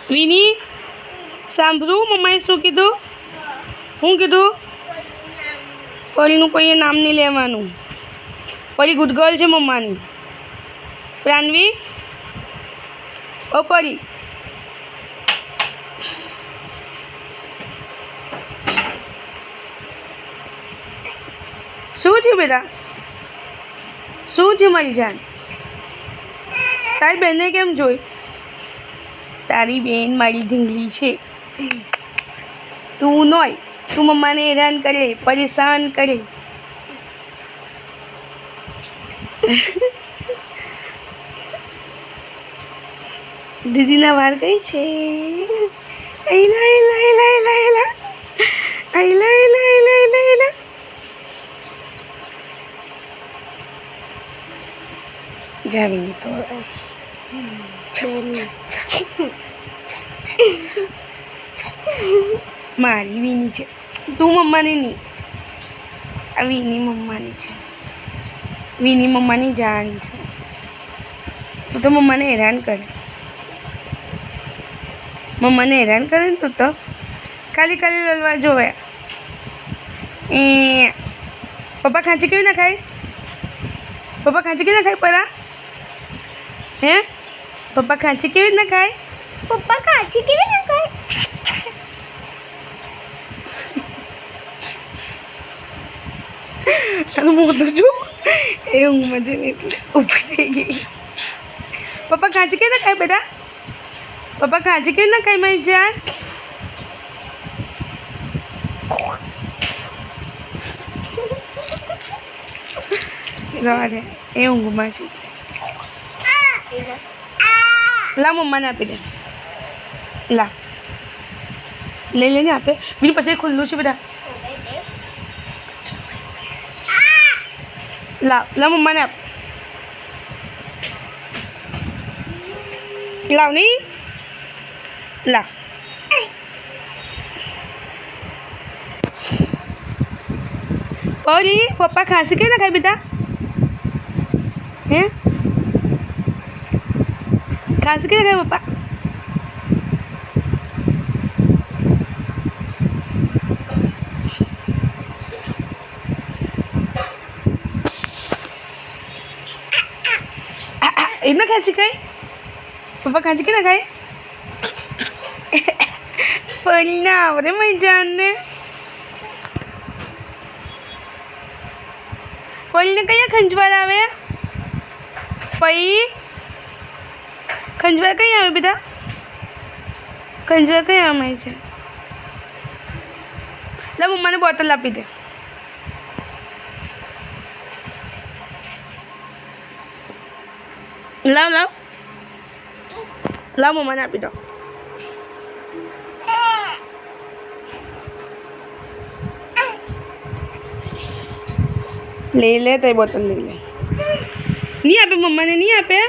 વિની સાંભળું મમ્માએ શું કીધું? શું કીધું? પરીનું કોઈએ નામ નહીં લેવાનું. પરી ગુડ ગર્લ છે મમ્માની. પ્રાણવી ઓ પરી શું થયું બેટા? શું થયું મારી જાન? તારી બેનને કેમ જોઈ? તારી બેન મારી ઢીંગલી છે. તું નોય, તું મમ્માને હેરાન કરે, પરેશાન કરે. દીદીના વાળ કઈ છે? આઈલા આઈલા આઈલા આઈલા આઈલા આઈલા આઈલા આઈલા આઈલા આઈલા. જાવીની તો મારી વીની છે. તું મમ્માની નહીં, આ વીની મમ્માની છે. વીની મમ્માની જાન છે. તું તો મમ્માને હેરાન કરે. મમ્માને હેરાન કરે ને તું તો ખાલી ખાલી લલવા જોવે. એ પપ્પા ખાંચી કેવી ના ખાય? પપ્પા ખાંચી કેવી ના ખાય? પરા હે પપ્પા ખાંચી કેવી ના ખાય? પપ્પા કાચી કેવી ના ખાય? અને મોઢું જો એ ઊંઘમાં જઈને એટલે ઊભી થઈ ગઈ. પપ્પા ખાંચી કેવી ના ખાય બેટા? પપ્પા ખાંચી કેવી ના ખાય મારી જાન? રવા દે, એ ઊંઘમાં છે. લા મમ્માને આપી દે. લા લઈ લઈને આપે. બીજું પછી ખુલ્લું છે બેટા. લા લા મમ્માને આપ. લાવ નહીં. લા ઓરી પપ્પા ખાંસી કેવી ના ખાય બેટા? હે ખાંસી કેવી ના ખાય પપ્પા? એના ખાંસી ખાય? પપ્પા ખાંસી કે ના ખાય? પરી ના આવડે મારી જાનને. પરીને કયા ખંજવાળ આવે? પરી ખંજવાળ કઈ આવે બેટા? ખંજવાળ કઈ આવે મારી જાન? લા મમ્માને બોટલ આપી દે. લાવ લાવ લાવ મમ્માને આપી દો. લઈ લે તો બોટલ લઈ લે. નહીં આપે મમ્માને? નહીં આપે?